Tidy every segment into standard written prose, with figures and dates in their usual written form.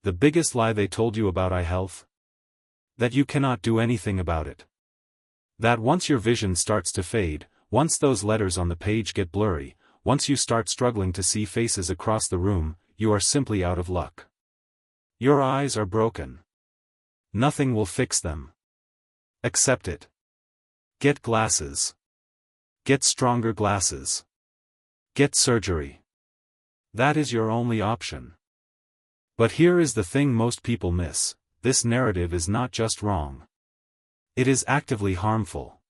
The biggest lie they told you about eye health? That you cannot do anything about it. That once your vision starts to fade, once those letters on the page get blurry, once you start struggling to see faces across the room, you are simply out of luck. Your eyes are broken. Nothing will fix them. Accept it. Get glasses. Get stronger glasses. Get surgery. That is your only option. But here is the thing most people miss: this narrative is not just wrong. It is actively harmful.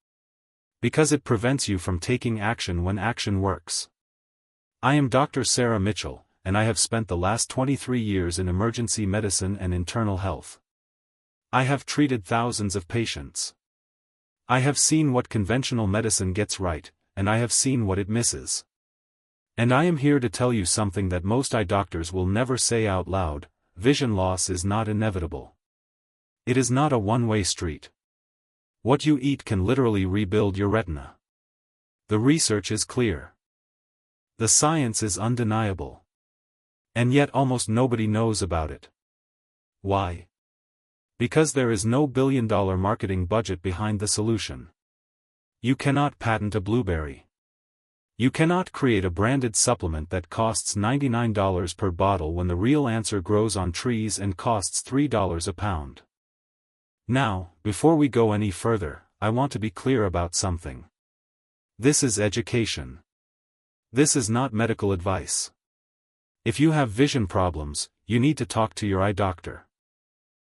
Because it prevents you from taking action when action works. I am Dr. Sarah Mitchell, and I have spent the last 23 years in emergency medicine and internal health. I have treated thousands of patients. I have seen what conventional medicine gets right, and I have seen what it misses. And I am here to tell you something that most eye doctors will never say out loud: vision loss is not inevitable. It is not a one-way street. What you eat can literally rebuild your retina. The research is clear. The science is undeniable. And yet almost nobody knows about it. Why? Because there is no billion-dollar marketing budget behind the solution. You cannot patent a blueberry. You cannot create a branded supplement that costs $99 per bottle when the real answer grows on trees and costs $3 a pound. Now, before we go any further, I want to be clear about something. This is education. This is not medical advice. If you have vision problems, you need to talk to your eye doctor.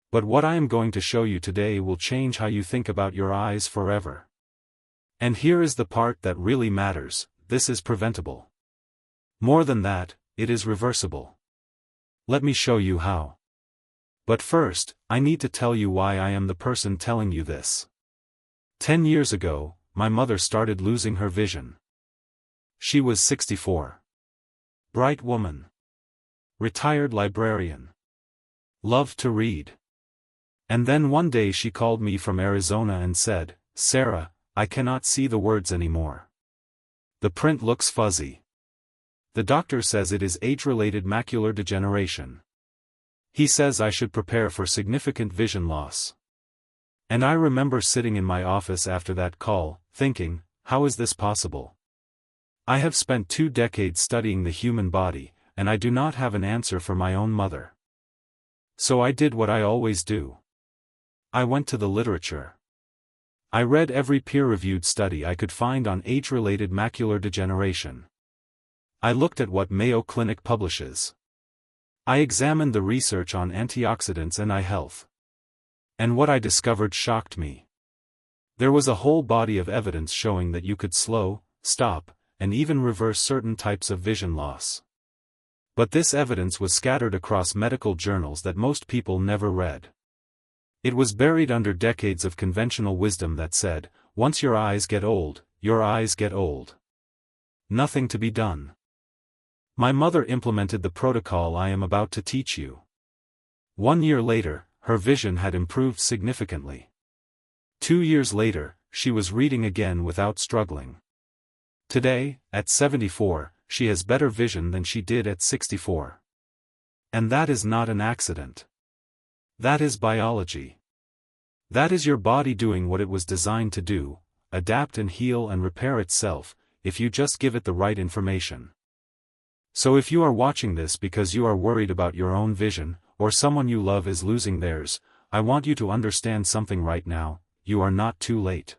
But what I am going to show you today will change how you think about your eyes forever. And here is the part that really matters: this is preventable. More than that, it is reversible. Let me show you how. But first, I need to tell you why I am the person telling you this. 10 years ago, my mother started losing her vision. She was 64. Bright woman. Retired librarian. Loved to read. And then one day she called me from Arizona and said, "Sarah, I cannot see the words anymore. The print looks fuzzy. The doctor says it is age-related macular degeneration. He says I should prepare for significant vision loss." And I remember sitting in my office after that call, thinking, how is this possible? I have spent 2 decades studying the human body, and I do not have an answer for my own mother. So I did what I always do. I went to the literature. I read every peer-reviewed study I could find on age-related macular degeneration. I looked at what Mayo Clinic publishes. I examined the research on antioxidants and eye health. And what I discovered shocked me. There was a whole body of evidence showing that you could slow, stop, and even reverse certain types of vision loss. But this evidence was scattered across medical journals that most people never read. It was buried under decades of conventional wisdom that said, once your eyes get old, your eyes get old. Nothing to be done. My mother implemented the protocol I am about to teach you. 1 year later, her vision had improved significantly. 2 years later, she was reading again without struggling. Today, at 74, she has better vision than she did at 64. And that is not an accident. That is biology. That is your body doing what it was designed to do: adapt and heal and repair itself, if you just give it the right information. So if you are watching this because you are worried about your own vision, or someone you love is losing theirs, I want you to understand something right now: you are not too late.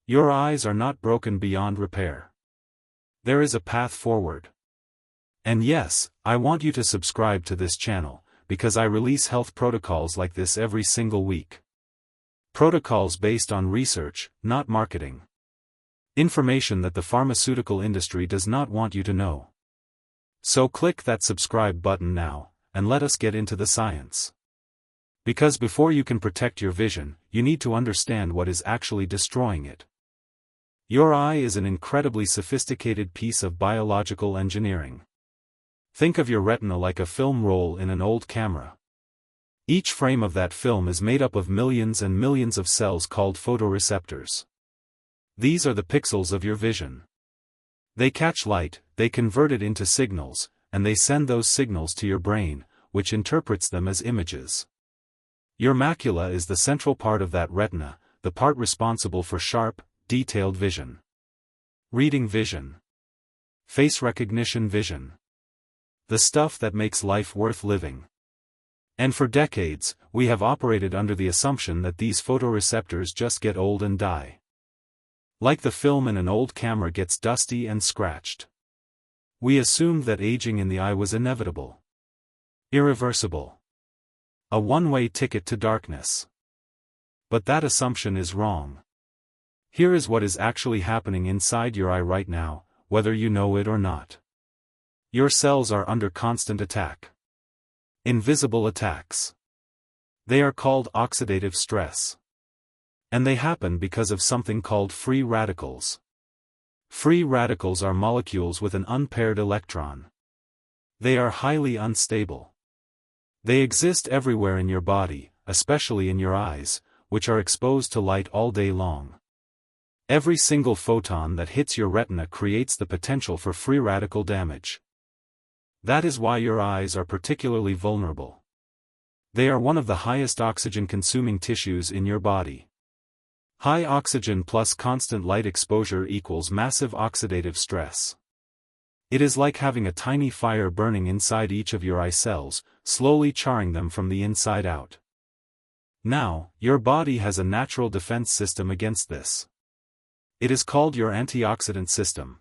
Your eyes are not broken beyond repair. There is a path forward. And yes, I want you to subscribe to this channel, because I release health protocols like this every single week. Protocols based on research, not marketing. Information that the pharmaceutical industry does not want you to know. So click that subscribe button now, and let us get into the science. Because before you can protect your vision, you need to understand what is actually destroying it. Your eye is an incredibly sophisticated piece of biological engineering. Think of your retina like a film roll in an old camera. Each frame of that film is made up of millions and millions of cells called photoreceptors. These are the pixels of your vision. They catch light, they convert it into signals, and they send those signals to your brain, which interprets them as images. Your macula is the central part of that retina, the part responsible for sharp, detailed vision. Reading vision. Face recognition vision. The stuff that makes life worth living. And for decades, we have operated under the assumption that these photoreceptors just get old and die. Like the film in an old camera gets dusty and scratched. We assumed that aging in the eye was inevitable. Irreversible. A one-way ticket to darkness. But that assumption is wrong. Here is what is actually happening inside your eye right now, whether you know it or not. Your cells are under constant attack. Invisible attacks. They are called oxidative stress. And they happen because of something called free radicals. Free radicals are molecules with an unpaired electron. They are highly unstable. They exist everywhere in your body, especially in your eyes, which are exposed to light all day long. Every single photon that hits your retina creates the potential for free radical damage. That is why your eyes are particularly vulnerable. They are one of the highest oxygen-consuming tissues in your body. High oxygen plus constant light exposure equals massive oxidative stress. It is like having a tiny fire burning inside each of your eye cells, slowly charring them from the inside out. Now, your body has a natural defense system against this. It is called your antioxidant system.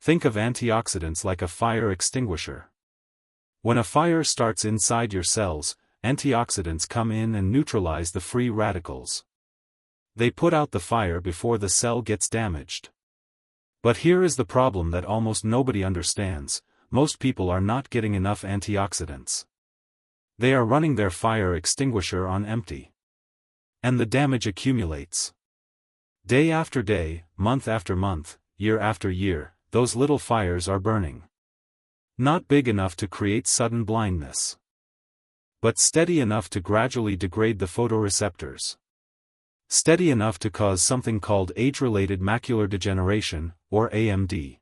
Think of antioxidants like a fire extinguisher. When a fire starts inside your cells, antioxidants come in and neutralize the free radicals. They put out the fire before the cell gets damaged. But here is the problem that almost nobody understands: most people are not getting enough antioxidants. They are running their fire extinguisher on empty. And the damage accumulates. Day after day, month after month, year after year, those little fires are burning. Not big enough to create sudden blindness, but steady enough to gradually degrade the photoreceptors. Steady enough to cause something called age-related macular degeneration, or AMD.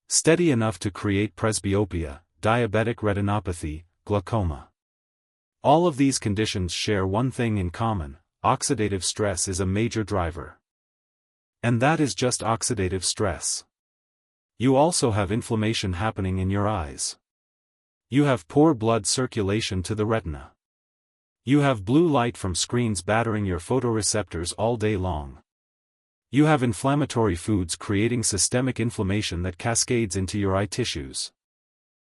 Steady enough to create presbyopia, diabetic retinopathy, glaucoma. All of these conditions share one thing in common: oxidative stress is a major driver. And that is just oxidative stress. You also have inflammation happening in your eyes. You have poor blood circulation to the retina. You have blue light from screens battering your photoreceptors all day long. You have inflammatory foods creating systemic inflammation that cascades into your eye tissues.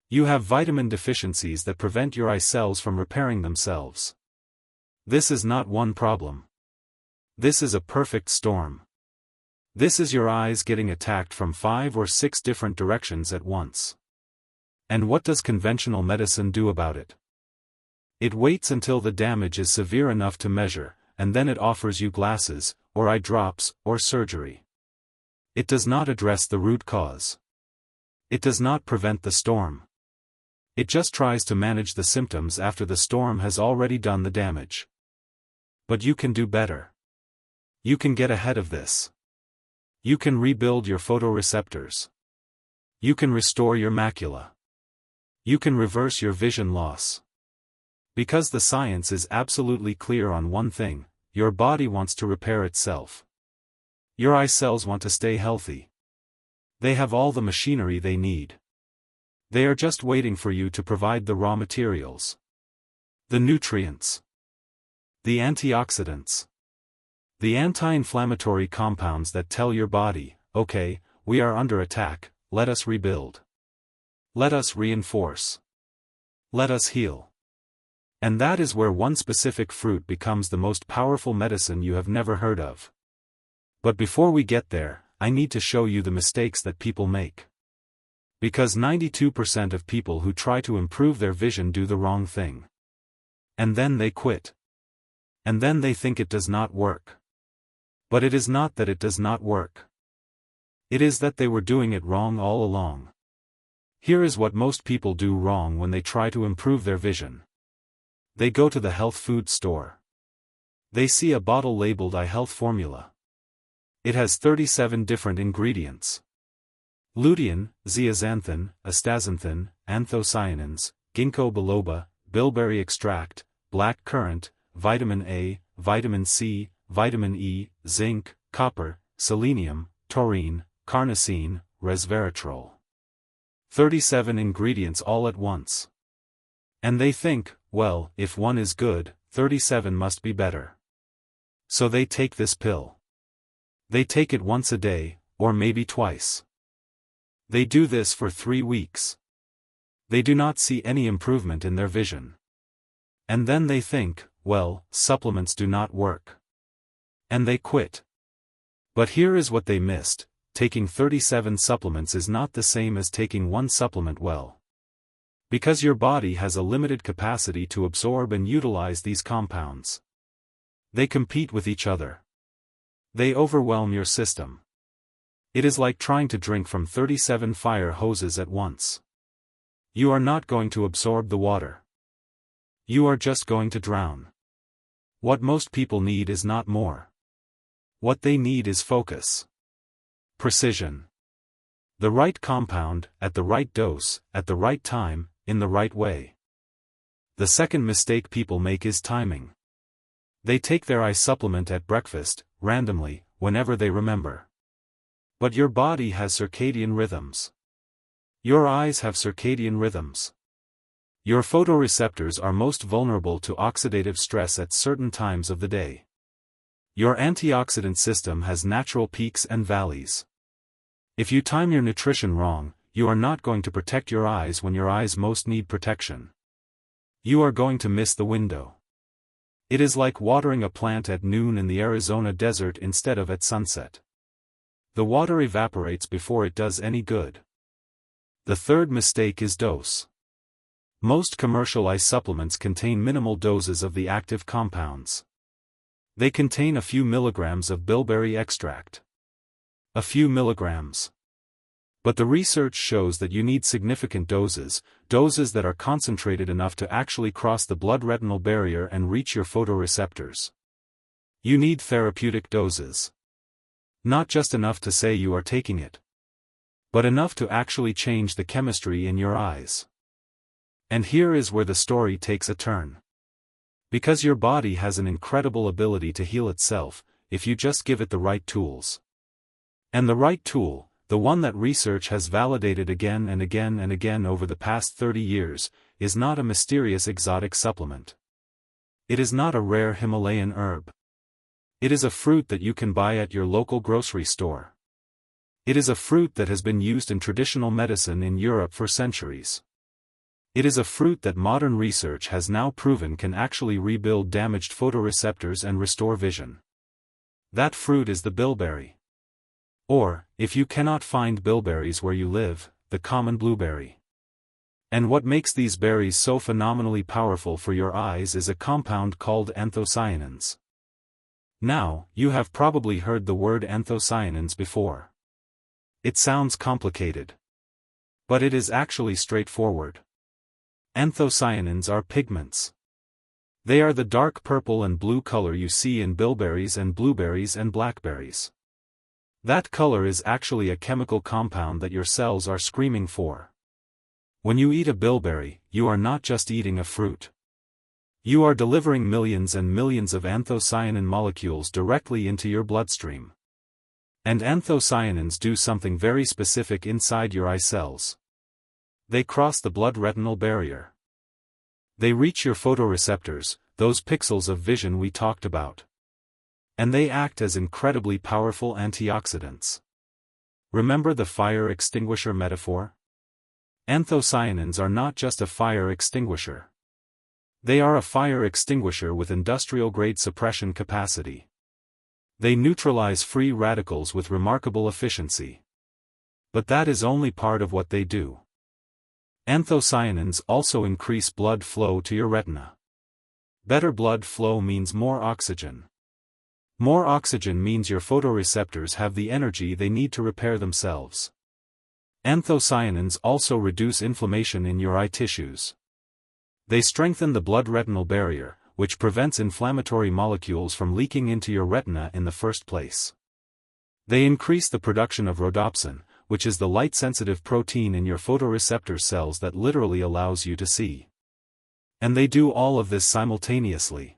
You have vitamin deficiencies that prevent your eye cells from repairing themselves. This is not one problem. This is a perfect storm. This is your eyes getting attacked from 5 or 6 different directions at once. And what does conventional medicine do about it? It waits until the damage is severe enough to measure, and then it offers you glasses, or eye drops, or surgery. It does not address the root cause. It does not prevent the storm. It just tries to manage the symptoms after the storm has already done the damage. But you can do better. You can get ahead of this. You can rebuild your photoreceptors. You can restore your macula. You can reverse your vision loss. Because the science is absolutely clear on one thing: your body wants to repair itself. Your eye cells want to stay healthy. They have all the machinery they need. They are just waiting for you to provide the raw materials. The nutrients. The antioxidants. The anti-inflammatory compounds that tell your body, okay, we are under attack, let us rebuild. Let us reinforce. Let us heal. And that is where one specific fruit becomes the most powerful medicine you have never heard of. But before we get there, I need to show you the mistakes that people make. Because 92% of people who try to improve their vision do the wrong thing. And then they quit. And then they think it does not work. But it is not that it does not work. It is that they were doing it wrong all along. Here is what most people do wrong when they try to improve their vision. They go to the health food store. They see a bottle labeled eye health formula. It has 37 different ingredients. Lutein, zeaxanthin, astaxanthin, anthocyanins, ginkgo biloba, bilberry extract, black currant, vitamin A, vitamin C, vitamin E, zinc, copper, selenium, taurine, carnosine, resveratrol. 37 ingredients all at once. And they think, well, if one is good, 37 must be better. So they take this pill. They take it once a day, or maybe twice. They do this for 3 weeks. They do not see any improvement in their vision. And then they think, well, supplements do not work. And they quit. But here is what they missed: taking 37 supplements is not the same as taking one supplement well. Because your body has a limited capacity to absorb and utilize these compounds. They compete with each other. They overwhelm your system. It is like trying to drink from 37 fire hoses at once. You are not going to absorb the water. You are just going to drown. What most people need is not more. What they need is focus. Precision. The right compound, at the right dose, at the right time, in the right way. The second mistake people make is timing. They take their eye supplement at breakfast, randomly, whenever they remember. But your body has circadian rhythms. Your eyes have circadian rhythms. Your photoreceptors are most vulnerable to oxidative stress at certain times of the day. Your antioxidant system has natural peaks and valleys. If you time your nutrition wrong, you are not going to protect your eyes when your eyes most need protection. You are going to miss the window. It is like watering a plant at noon in the Arizona desert instead of at sunset. The water evaporates before it does any good. The third mistake is dose. Most commercial eye supplements contain minimal doses of the active compounds. They contain a few milligrams of bilberry extract. A few milligrams. But the research shows that you need significant doses that are concentrated enough to actually cross the blood-retinal barrier and reach your photoreceptors. You need therapeutic doses. Not just enough to say you are taking it, but enough to actually change the chemistry in your eyes. And here is where the story takes a turn. Because your body has an incredible ability to heal itself, if you just give it the right tools. And the right tool, the one that research has validated again and again and again over the past 30 years, is not a mysterious exotic supplement. It is not a rare Himalayan herb. It is a fruit that you can buy at your local grocery store. It is a fruit that has been used in traditional medicine in Europe for centuries. It is a fruit that modern research has now proven can actually rebuild damaged photoreceptors and restore vision. That fruit is the bilberry. Or, if you cannot find bilberries where you live, the common blueberry. And what makes these berries so phenomenally powerful for your eyes is a compound called anthocyanins. Now, you have probably heard the word anthocyanins before. It sounds complicated. But it is actually straightforward. Anthocyanins are pigments. They are the dark purple and blue color you see in bilberries and blueberries and blackberries. That color is actually a chemical compound that your cells are screaming for. When you eat a bilberry, you are not just eating a fruit. You are delivering millions and millions of anthocyanin molecules directly into your bloodstream. And anthocyanins do something very specific inside your eye cells. They cross the blood-retinal barrier. They reach your photoreceptors, those pixels of vision we talked about. And they act as incredibly powerful antioxidants. Remember the fire extinguisher metaphor? Anthocyanins are not just a fire extinguisher. They are a fire extinguisher with industrial-grade suppression capacity. They neutralize free radicals with remarkable efficiency. But that is only part of what they do. Anthocyanins also increase blood flow to your retina. Better blood flow means more oxygen. More oxygen means your photoreceptors have the energy they need to repair themselves. Anthocyanins also reduce inflammation in your eye tissues. They strengthen the blood-retinal barrier, which prevents inflammatory molecules from leaking into your retina in the first place. They increase the production of rhodopsin, which is the light-sensitive protein in your photoreceptor cells that literally allows you to see. And they do all of this simultaneously.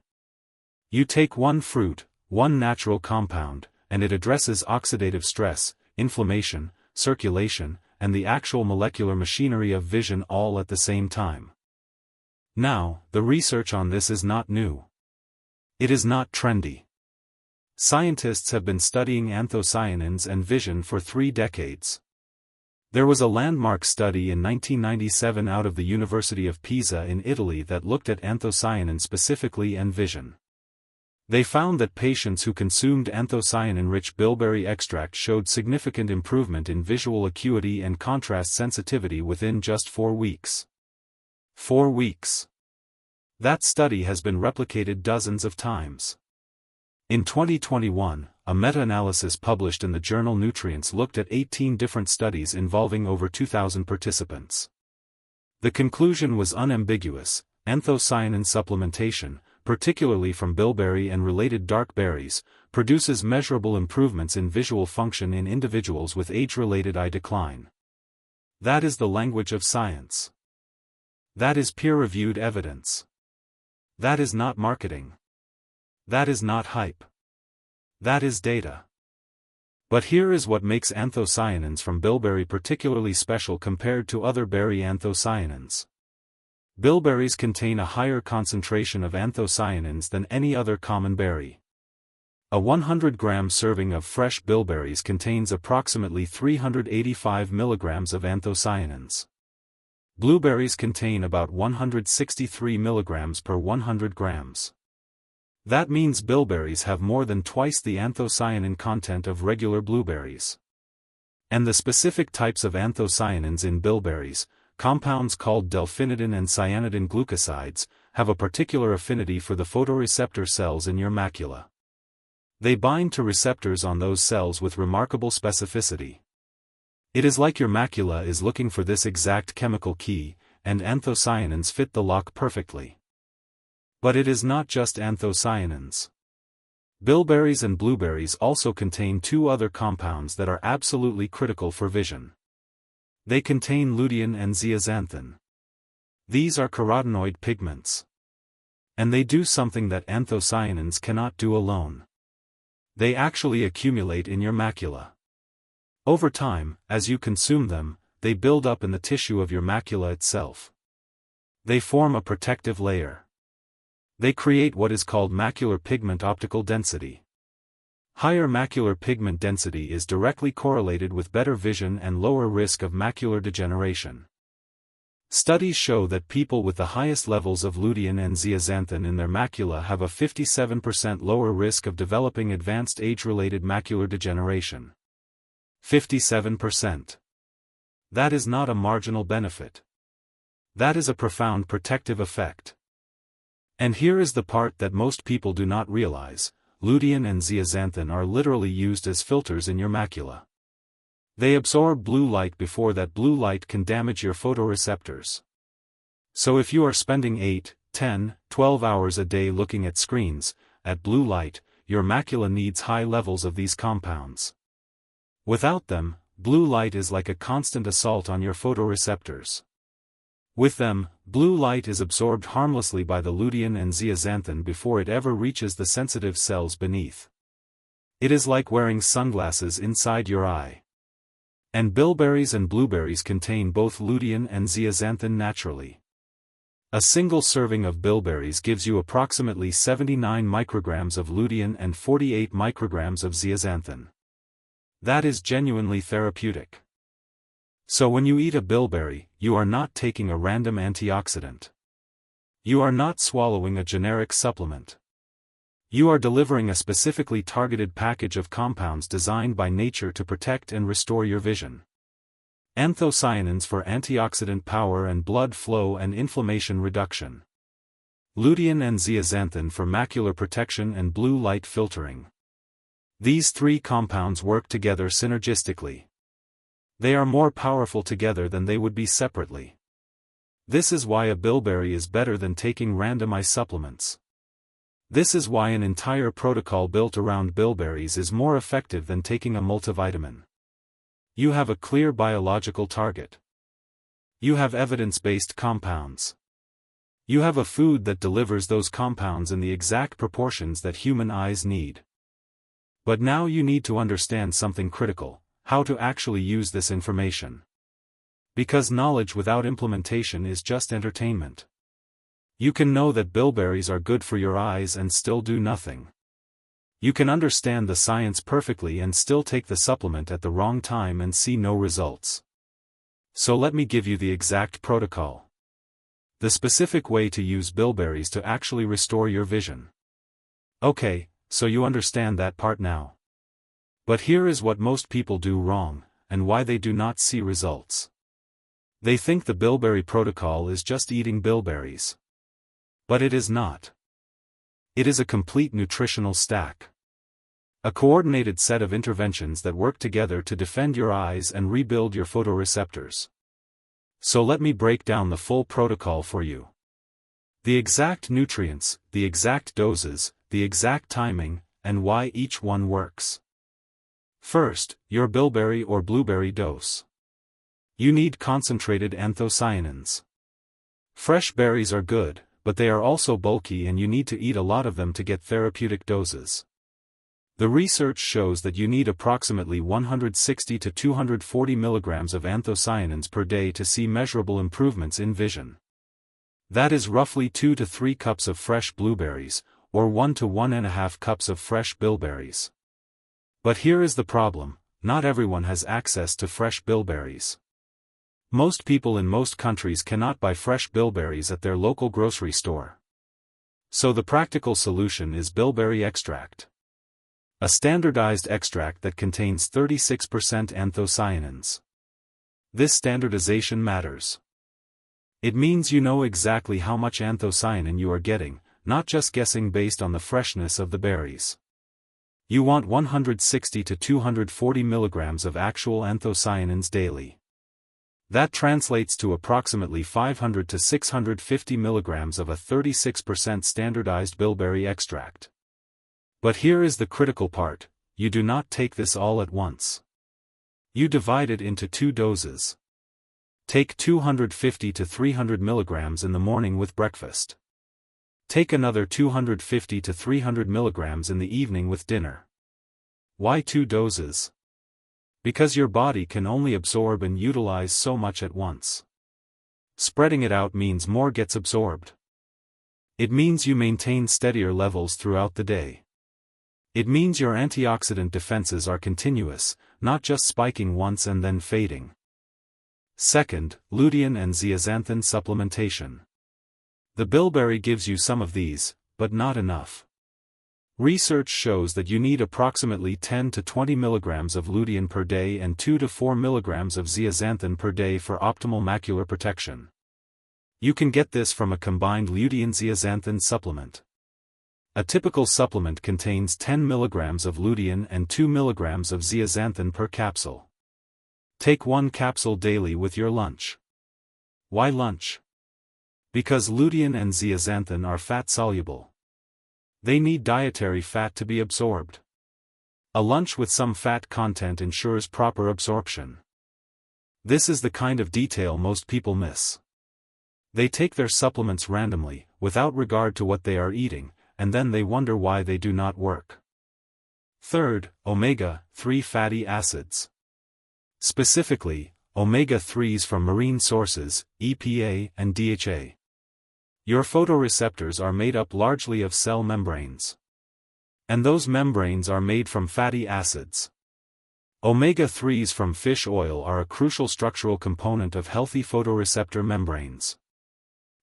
You take one fruit, one natural compound, and it addresses oxidative stress, inflammation, circulation, and the actual molecular machinery of vision all at the same time. Now, the research on this is not new. It is not trendy. Scientists have been studying anthocyanins and vision for 3 decades. There was a landmark study in 1997 out of the University of Pisa in Italy that looked at anthocyanin specifically and vision. They found that patients who consumed anthocyanin-rich bilberry extract showed significant improvement in visual acuity and contrast sensitivity within just 4 weeks. 4 weeks. That study has been replicated dozens of times. In 2021, a meta-analysis published in the journal Nutrients looked at 18 different studies involving over 2,000 participants. The conclusion was unambiguous: anthocyanin supplementation, particularly from bilberry and related dark berries, produces measurable improvements in visual function in individuals with age-related eye decline. That is the language of science. That is peer-reviewed evidence. That is not marketing. That is not hype. That is data. But here is what makes anthocyanins from bilberry particularly special compared to other berry anthocyanins. Bilberries contain a higher concentration of anthocyanins than any other common berry. A 100-gram serving of fresh bilberries contains approximately 385 milligrams of anthocyanins. Blueberries contain about 163 milligrams per 100 grams. That means bilberries have more than twice the anthocyanin content of regular blueberries. And the specific types of anthocyanins in bilberries, compounds called delphinidin and cyanidin glucosides, have a particular affinity for the photoreceptor cells in your macula. They bind to receptors on those cells with remarkable specificity. It is like your macula is looking for this exact chemical key, and anthocyanins fit the lock perfectly. But it is not just anthocyanins. Bilberries and blueberries also contain 2 other compounds that are absolutely critical for vision. They contain lutein and zeaxanthin. These are carotenoid pigments. And they do something that anthocyanins cannot do alone. They actually accumulate in your macula. Over time, as you consume them, they build up in the tissue of your macula itself. They form a protective layer. They create what is called macular pigment optical density. Higher macular pigment density is directly correlated with better vision and lower risk of macular degeneration. Studies show that people with the highest levels of lutein and zeaxanthin in their macula have a 57% lower risk of developing advanced age-related macular degeneration. 57%. That is not a marginal benefit. That is a profound protective effect. And here is the part that most people do not realize: lutein and zeaxanthin are literally used as filters in your macula. They absorb blue light before that blue light can damage your photoreceptors. So if you are spending 8, 10, 12 hours a day looking at screens, at blue light, your macula needs high levels of these compounds. Without them, blue light is like a constant assault on your photoreceptors. With them, blue light is absorbed harmlessly by the lutein and zeaxanthin before it ever reaches the sensitive cells beneath. It is like wearing sunglasses inside your eye. And bilberries and blueberries contain both lutein and zeaxanthin naturally. A single serving of bilberries gives you approximately 79 micrograms of lutein and 48 micrograms of zeaxanthin. That is genuinely therapeutic. So when you eat a bilberry, you are not taking a random antioxidant. You are not swallowing a generic supplement. You are delivering a specifically targeted package of compounds designed by nature to protect and restore your vision. Anthocyanins for antioxidant power and blood flow and inflammation reduction. Lutein and zeaxanthin for macular protection and blue light filtering. These 3 compounds work together synergistically. They are more powerful together than they would be separately. This is why a bilberry is better than taking random eye supplements. This is why an entire protocol built around bilberries is more effective than taking a multivitamin. You have a clear biological target. You have evidence-based compounds. You have a food that delivers those compounds in the exact proportions that human eyes need. But now you need to understand something critical: how to actually use this information. Because knowledge without implementation is just entertainment. You can know that bilberries are good for your eyes and still do nothing. You can understand the science perfectly and still take the supplement at the wrong time and see no results. So let me give you the exact protocol. The specific way to use bilberries to actually restore your vision. Okay, so you understand that part now. But here is what most people do wrong, and why they do not see results. They think the bilberry protocol is just eating bilberries. But it is not. It is a complete nutritional stack. A coordinated set of interventions that work together to defend your eyes and rebuild your photoreceptors. So let me break down the full protocol for you. The exact nutrients, the exact doses, the exact timing, and why each one works. First, your bilberry or blueberry dose. You need concentrated anthocyanins. Fresh berries are good, but they are also bulky and you need to eat a lot of them to get therapeutic doses. The research shows that you need approximately 160 to 240 milligrams of anthocyanins per day to see measurable improvements in vision. That is roughly 2 to 3 cups of fresh blueberries, or 1 to 1.5 cups of fresh bilberries. But here is the problem: not everyone has access to fresh bilberries. Most people in most countries cannot buy fresh bilberries at their local grocery store. So the practical solution is bilberry extract. A standardized extract that contains 36% anthocyanins. This standardization matters. It means you know exactly how much anthocyanin you are getting, not just guessing based on the freshness of the berries. You want 160 to 240 milligrams of actual anthocyanins daily. That translates to approximately 500 to 650 milligrams of a 36% standardized bilberry extract. But here is the critical part: you do not take this all at once. You divide it into 2 doses. Take 250 to 300 milligrams in the morning with breakfast. Take another 250 to 300 milligrams in the evening with dinner. Why 2 doses? Because your body can only absorb and utilize so much at once. Spreading it out means more gets absorbed. It means you maintain steadier levels throughout the day. It means your antioxidant defenses are continuous, not just spiking once and then fading. Second, lutein and zeaxanthin supplementation. The bilberry gives you some of these, but not enough. Research shows that you need approximately 10 to 20 milligrams of lutein per day and 2 to 4 milligrams of zeaxanthin per day for optimal macular protection. You can get this from a combined lutein-zeaxanthin supplement. A typical supplement contains 10 milligrams of lutein and 2 milligrams of zeaxanthin per capsule. Take 1 capsule daily with your lunch. Why lunch? Because lutein and zeaxanthin are fat-soluble. They need dietary fat to be absorbed. A lunch with some fat content ensures proper absorption. This is the kind of detail most people miss. They take their supplements randomly, without regard to what they are eating, and then they wonder why they do not work. Third, omega-3 fatty acids. Specifically, omega-3s from marine sources, EPA and DHA. Your photoreceptors are made up largely of cell membranes. And those membranes are made from fatty acids. Omega-3s from fish oil are a crucial structural component of healthy photoreceptor membranes.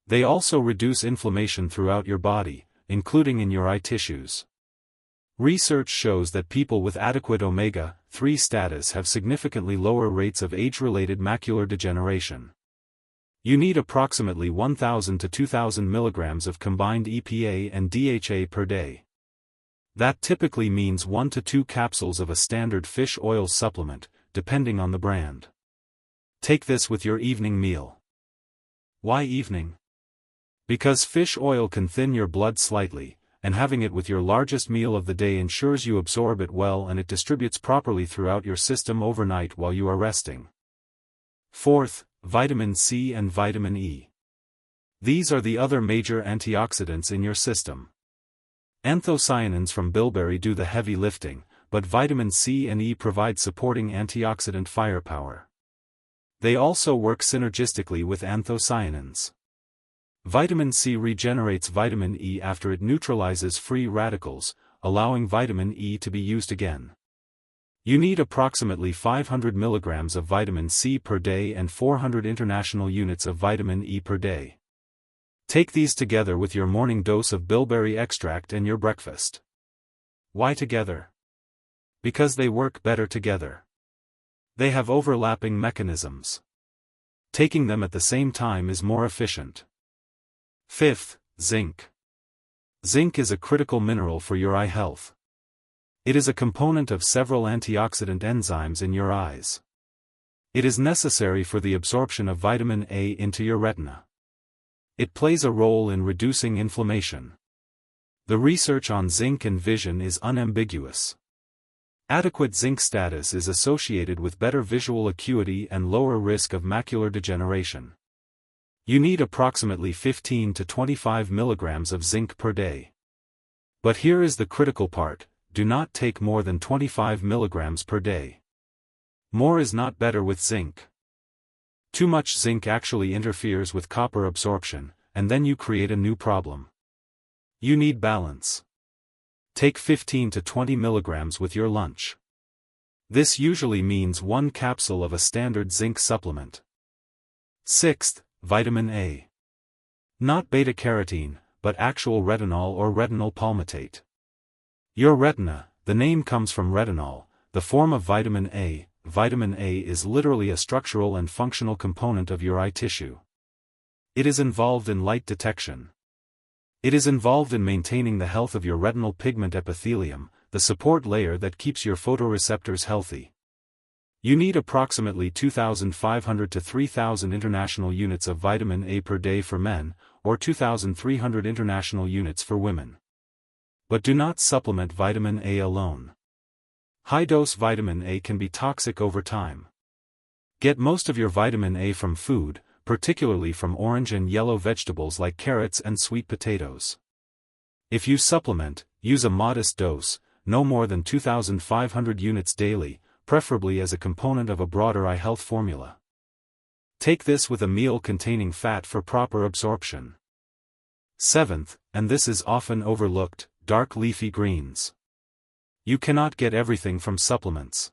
They also reduce inflammation throughout your body, including in your eye tissues. Research shows that people with adequate omega-3 status have significantly lower rates of age-related macular degeneration. You need approximately 1,000 to 2,000 milligrams of combined EPA and DHA per day. That typically means 1 to 2 capsules of a standard fish oil supplement, depending on the brand. Take this with your evening meal. Why evening? Because fish oil can thin your blood slightly, and having it with your largest meal of the day ensures you absorb it well and it distributes properly throughout your system overnight while you are resting. Fourth, vitamin C and vitamin E. These are the other major antioxidants in your system. Anthocyanins from bilberry do the heavy lifting, but vitamin C and E provide supporting antioxidant firepower. They also work synergistically with anthocyanins. Vitamin C regenerates vitamin E after it neutralizes free radicals, allowing vitamin E to be used again. You need approximately 500 mg of vitamin C per day and 400 international units of vitamin E per day. Take these together with your morning dose of bilberry extract and your breakfast. Why together? Because they work better together. They have overlapping mechanisms. Taking them at the same time is more efficient. Fifth, zinc. Zinc is a critical mineral for your eye health. It is a component of several antioxidant enzymes in your eyes. It is necessary for the absorption of vitamin A into your retina. It plays a role in reducing inflammation. The research on zinc and vision is unambiguous. Adequate zinc status is associated with better visual acuity and lower risk of macular degeneration. You need approximately 15 to 25 mg of zinc per day. But here is the critical part: do not take more than 25 mg per day. More is not better with zinc. Too much zinc actually interferes with copper absorption, and then you create a new problem. You need balance. Take 15 to 20 mg with your lunch. This usually means one capsule of a standard zinc supplement. Sixth, vitamin A. Not beta-carotene, but actual retinol or retinol palmitate. Your retina, the name comes from retinol, the form of vitamin A. Vitamin A is literally a structural and functional component of your eye tissue. It is involved in light detection. It is involved in maintaining the health of your retinal pigment epithelium, the support layer that keeps your photoreceptors healthy. You need approximately 2,500 to 3,000 international units of vitamin A per day for men, or 2,300 international units for women. But do not supplement vitamin A alone. High-dose vitamin A can be toxic over time. Get most of your vitamin A from food, particularly from orange and yellow vegetables like carrots and sweet potatoes. If you supplement, use a modest dose, no more than 2,500 units daily, preferably as a component of a broader eye health formula. Take this with a meal containing fat for proper absorption. Seventh, and this is often overlooked, dark leafy greens. You cannot get everything from supplements.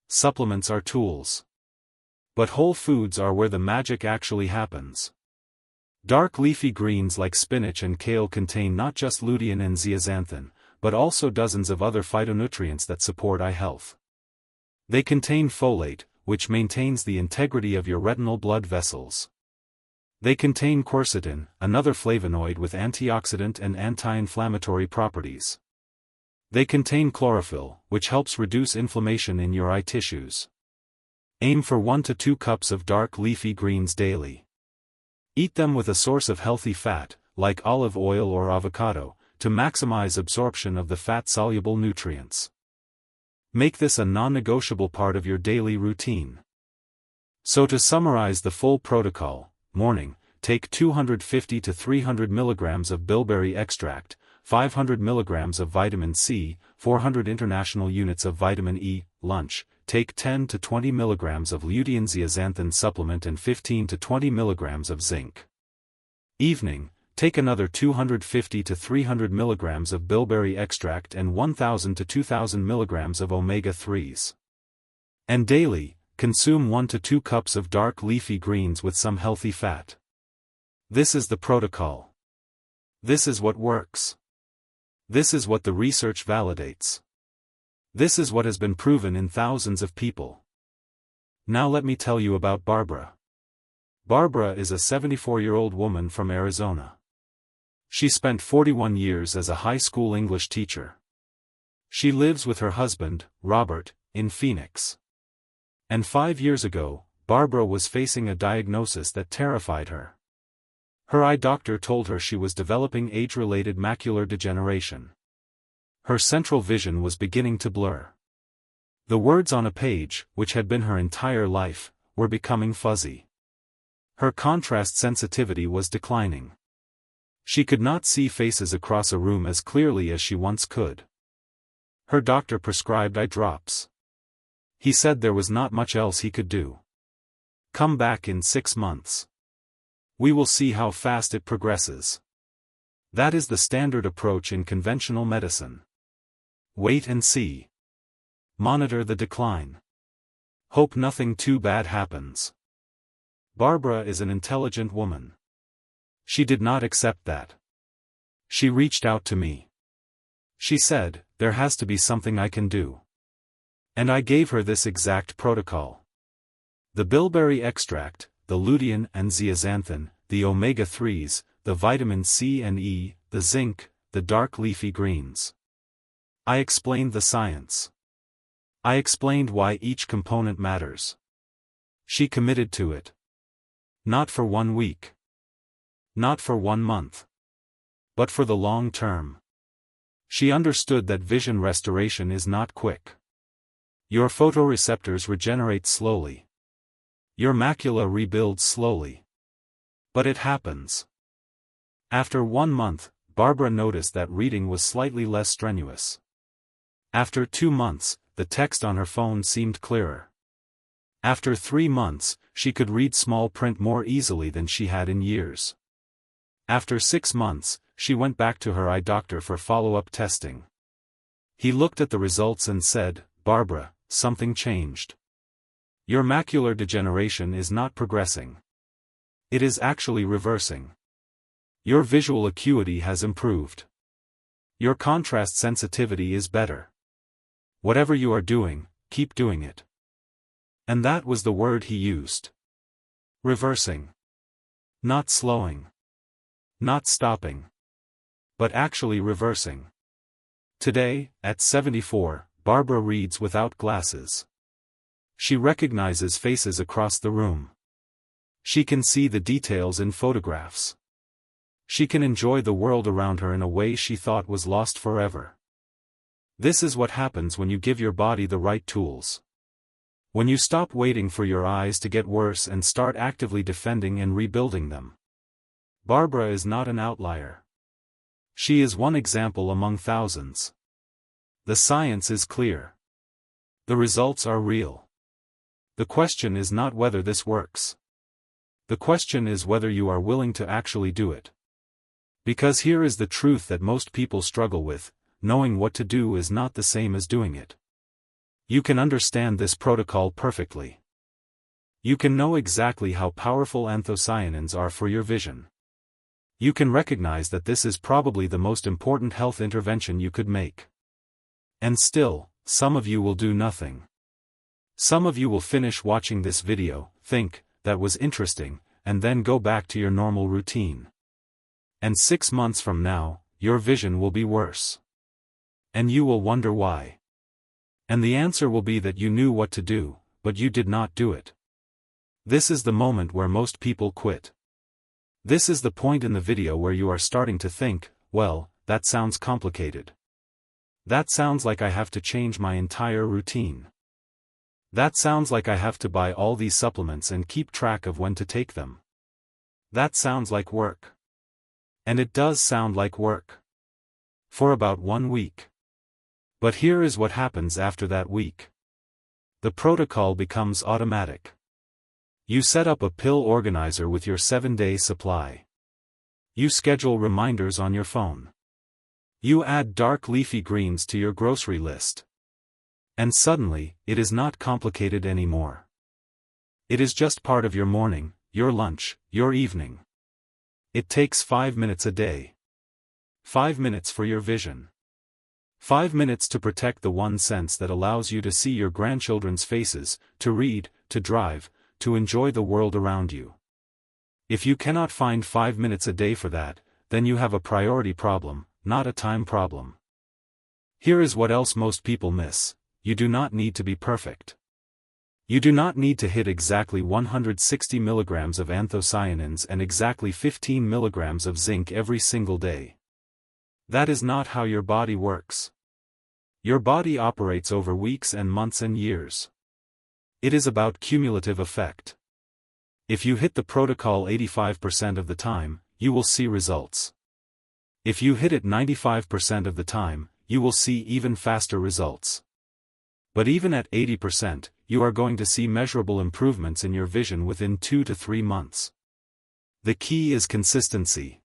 Supplements are tools. But whole foods are where the magic actually happens. Dark leafy greens like spinach and kale contain not just lutein and zeaxanthin, but also dozens of other phytonutrients that support eye health. They contain folate, which maintains the integrity of your retinal blood vessels. They contain quercetin, another flavonoid with antioxidant and anti-inflammatory properties. They contain chlorophyll, which helps reduce inflammation in your eye tissues. Aim for 1 to 2 cups of dark leafy greens daily. Eat them with a source of healthy fat, like olive oil or avocado, to maximize absorption of the fat-soluble nutrients. Make this a non-negotiable part of your daily routine. So to summarize the full protocol: morning, take 250 to 300 mg of bilberry extract, 500 mg of vitamin C, 400 international units of vitamin E. Lunch, take 10 to 20 mg of lutein zeaxanthin supplement and 15 to 20 mg of zinc. Evening, take another 250 to 300 mg of bilberry extract and 1,000 to 2,000 mg of omega-3s. And daily, consume 1 to 2 cups of dark leafy greens with some healthy fat. This is the protocol. This is what works. This is what the research validates. This is what has been proven in thousands of people. Now let me tell you about Barbara. Barbara is a 74-year-old woman from Arizona. She spent 41 years as a high school English teacher. She lives with her husband, Robert, in Phoenix. And 5 years ago, Barbara was facing a diagnosis that terrified her. Her eye doctor told her she was developing age-related macular degeneration. Her central vision was beginning to blur. The words on a page, which had been her entire life, were becoming fuzzy. Her contrast sensitivity was declining. She could not see faces across a room as clearly as she once could. Her doctor prescribed eye drops. He said there was not much else he could do. Come back in 6 months. We will see how fast it progresses. That is the standard approach in conventional medicine. Wait and see. Monitor the decline. Hope nothing too bad happens. Barbara is an intelligent woman. She did not accept that. She reached out to me. She said, there has to be something I can do. And I gave her this exact protocol. The bilberry extract, the lutein and zeaxanthin, the omega-3s, the vitamin C and E, the zinc, the dark leafy greens. I explained the science. I explained why each component matters. She committed to it. Not for 1 week. Not for 1 month. But for the long term. She understood that vision restoration is not quick. Your photoreceptors regenerate slowly. Your macula rebuilds slowly. But it happens. After 1 month, Barbara noticed that reading was slightly less strenuous. After 2 months, the text on her phone seemed clearer. After 3 months, she could read small print more easily than she had in years. After 6 months, she went back to her eye doctor for follow-up testing. He looked at the results and said, Barbara, something changed. Your macular degeneration is not progressing. It is actually reversing. Your visual acuity has improved. Your contrast sensitivity is better. Whatever you are doing, keep doing it. And that was the word he used. Reversing. Not slowing. Not stopping. But actually reversing. Today, at 74, Barbara reads without glasses. She recognizes faces across the room. She can see the details in photographs. She can enjoy the world around her in a way she thought was lost forever. This is what happens when you give your body the right tools. When you stop waiting for your eyes to get worse and start actively defending and rebuilding them. Barbara is not an outlier. She is one example among thousands. The science is clear. The results are real. The question is not whether this works. The question is whether you are willing to actually do it. Because here is the truth that most people struggle with: knowing what to do is not the same as doing it. You can understand this protocol perfectly. You can know exactly how powerful anthocyanins are for your vision. You can recognize that this is probably the most important health intervention you could make. And still, some of you will do nothing. Some of you will finish watching this video, think, that was interesting, and then go back to your normal routine. And 6 months from now, your vision will be worse. And you will wonder why. And the answer will be that you knew what to do, but you did not do it. This is the moment where most people quit. This is the point in the video where you are starting to think, well, that sounds complicated. That sounds like I have to change my entire routine. That sounds like I have to buy all these supplements and keep track of when to take them. That sounds like work. And it does sound like work. For about 1 week. But here is what happens after that week. The protocol becomes automatic. You set up a pill organizer with your 7-day supply. You schedule reminders on your phone. You add dark leafy greens to your grocery list. And suddenly, it is not complicated anymore. It is just part of your morning, your lunch, your evening. It takes 5 minutes a day. 5 minutes for your vision. 5 minutes to protect the one sense that allows you to see your grandchildren's faces, to read, to drive, to enjoy the world around you. If you cannot find 5 minutes a day for that, then you have a priority problem, not a time problem. Here is what else most people miss: you do not need to be perfect. You do not need to hit exactly 160 milligrams of anthocyanins and exactly 15 milligrams of zinc every single day. That is not how your body works. Your body operates over weeks and months and years. It is about cumulative effect. If you hit the protocol 85% of the time, you will see results. If you hit it 95% of the time, you will see even faster results. But even at 80%, you are going to see measurable improvements in your vision within 2 to 3 months. The key is consistency.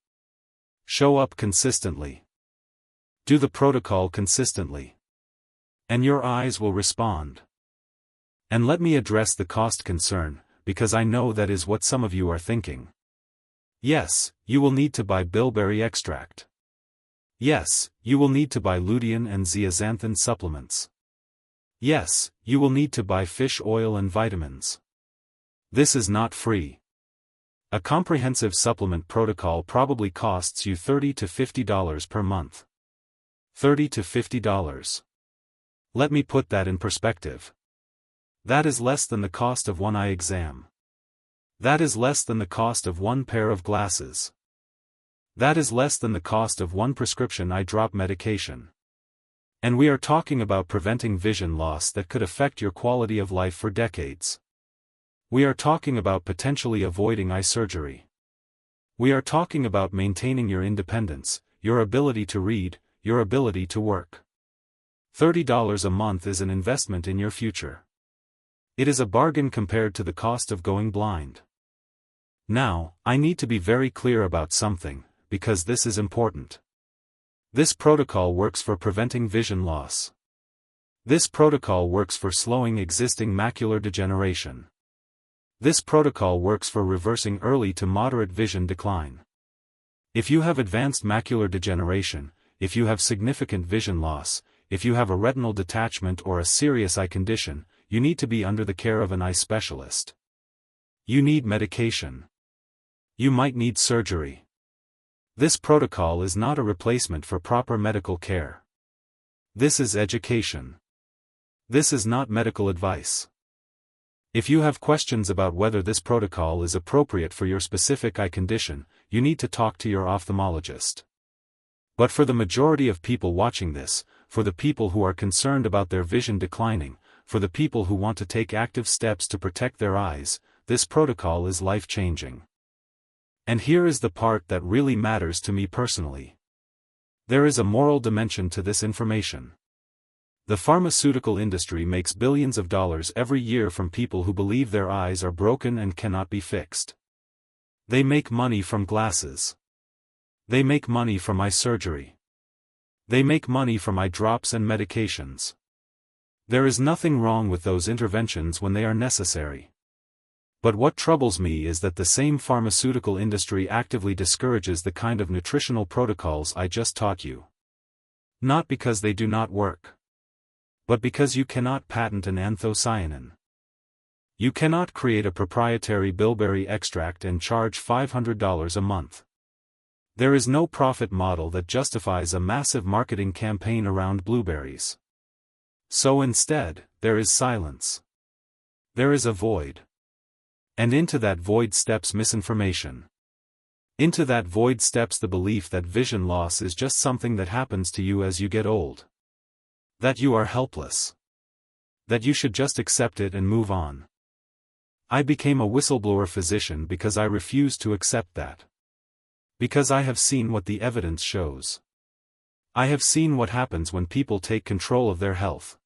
Show up consistently. Do the protocol consistently. And your eyes will respond. And let me address the cost concern, because I know that is what some of you are thinking. Yes, you will need to buy bilberry extract. Yes, you will need to buy lutein and zeaxanthin supplements. Yes, you will need to buy fish oil and vitamins. This is not free. A comprehensive supplement protocol probably costs you $30 to $50 per month. $30 to $50. Let me put that in perspective. That is less than the cost of one eye exam. That is less than the cost of one pair of glasses. That is less than the cost of one prescription eye drop medication. And we are talking about preventing vision loss that could affect your quality of life for decades. We are talking about potentially avoiding eye surgery. We are talking about maintaining your independence, your ability to read, your ability to work. $30 a month is an investment in your future. It is a bargain compared to the cost of going blind. Now, I need to be very clear about something, because this is important. This protocol works for preventing vision loss. This protocol works for slowing existing macular degeneration. This protocol works for reversing early to moderate vision decline. If you have advanced macular degeneration, if you have significant vision loss, if you have a retinal detachment or a serious eye condition, you need to be under the care of an eye specialist. You need medication. You might need surgery. This protocol is not a replacement for proper medical care. This is education. This is not medical advice. If you have questions about whether this protocol is appropriate for your specific eye condition, you need to talk to your ophthalmologist. But for the majority of people watching this, for the people who are concerned about their vision declining, for the people who want to take active steps to protect their eyes, this protocol is life-changing. And here is the part that really matters to me personally. There is a moral dimension to this information. The pharmaceutical industry makes billions of dollars every year from people who believe their eyes are broken and cannot be fixed. They make money from glasses. They make money from eye surgery. They make money from eye drops and medications. There is nothing wrong with those interventions when they are necessary. But what troubles me is that the same pharmaceutical industry actively discourages the kind of nutritional protocols I just taught you. Not because they do not work, but because you cannot patent an anthocyanin. You cannot create a proprietary bilberry extract and charge $500 a month. There is no profit model that justifies a massive marketing campaign around blueberries. So instead, there is silence. There is a void. And into that void steps misinformation. Into that void steps the belief that vision loss is just something that happens to you as you get old. That you are helpless. That you should just accept it and move on. I became a whistleblower physician because I refused to accept that. Because I have seen what the evidence shows. I have seen what happens when people take control of their health.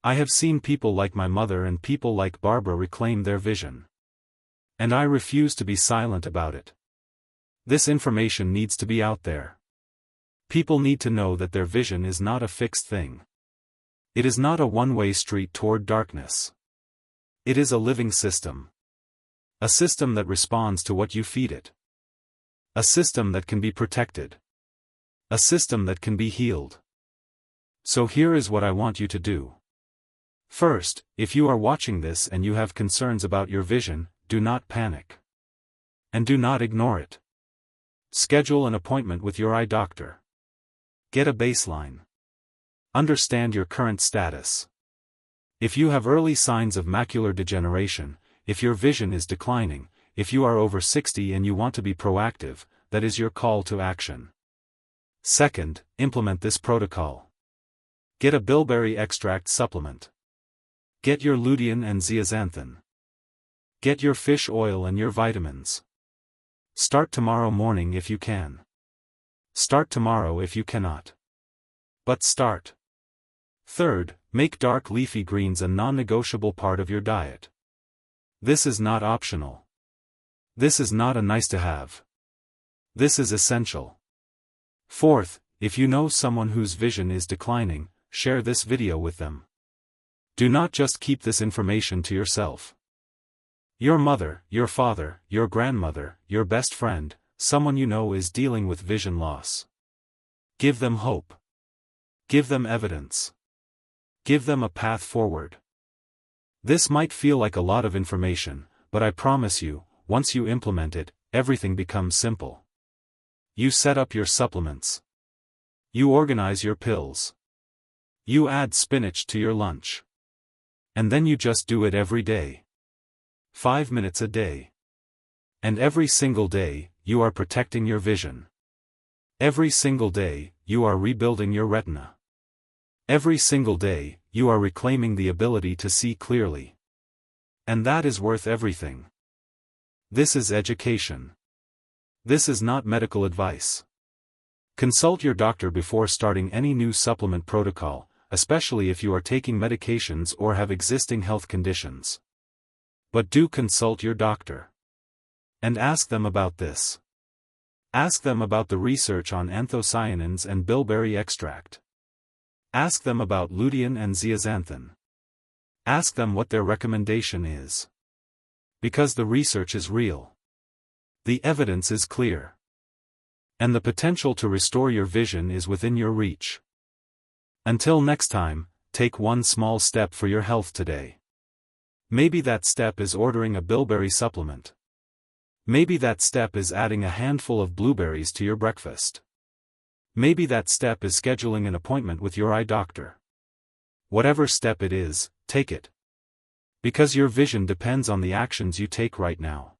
I have seen people like my mother and people like Barbara reclaim their vision. And I refuse to be silent about it. This information needs to be out there. People need to know that their vision is not a fixed thing. It is not a one-way street toward darkness. It is a living system. A system that responds to what you feed it. A system that can be protected. A system that can be healed. So here is what I want you to do. First, if you are watching this and you have concerns about your vision, do not panic. And do not ignore it. Schedule an appointment with your eye doctor. Get a baseline. Understand your current status. If you have early signs of macular degeneration, if your vision is declining, if you are over 60 and you want to be proactive, that is your call to action. Second, implement this protocol. Get a bilberry extract supplement. Get your lutein and zeaxanthin. Get your fish oil and your vitamins. Start tomorrow morning if you can. Start tomorrow if you cannot. But start. Third, make dark leafy greens a non-negotiable part of your diet. This is not optional. This is not a nice-to-have. This is essential. Fourth, if you know someone whose vision is declining, share this video with them. Do not just keep this information to yourself. Your mother, your father, your grandmother, your best friend, someone you know is dealing with vision loss. Give them hope. Give them evidence. Give them a path forward. This might feel like a lot of information, but I promise you, once you implement it, everything becomes simple. You set up your supplements. You organize your pills. You add spinach to your lunch. And then you just do it every day. 5 minutes a day. And every single day, you are protecting your vision. Every single day, you are rebuilding your retina. Every single day, you are reclaiming the ability to see clearly. And that is worth everything. This is education. This is not medical advice. Consult your doctor before starting any new supplement protocol, especially if you are taking medications or have existing health conditions. But do consult your doctor. And ask them about this. Ask them about the research on anthocyanins and bilberry extract. Ask them about lutein and zeaxanthin. Ask them what their recommendation is. Because the research is real. The evidence is clear. And the potential to restore your vision is within your reach. Until next time, take one small step for your health today. Maybe that step is ordering a bilberry supplement. Maybe that step is adding a handful of blueberries to your breakfast. Maybe that step is scheduling an appointment with your eye doctor. Whatever step it is, take it. Because your vision depends on the actions you take right now.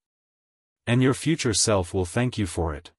And your future self will thank you for it.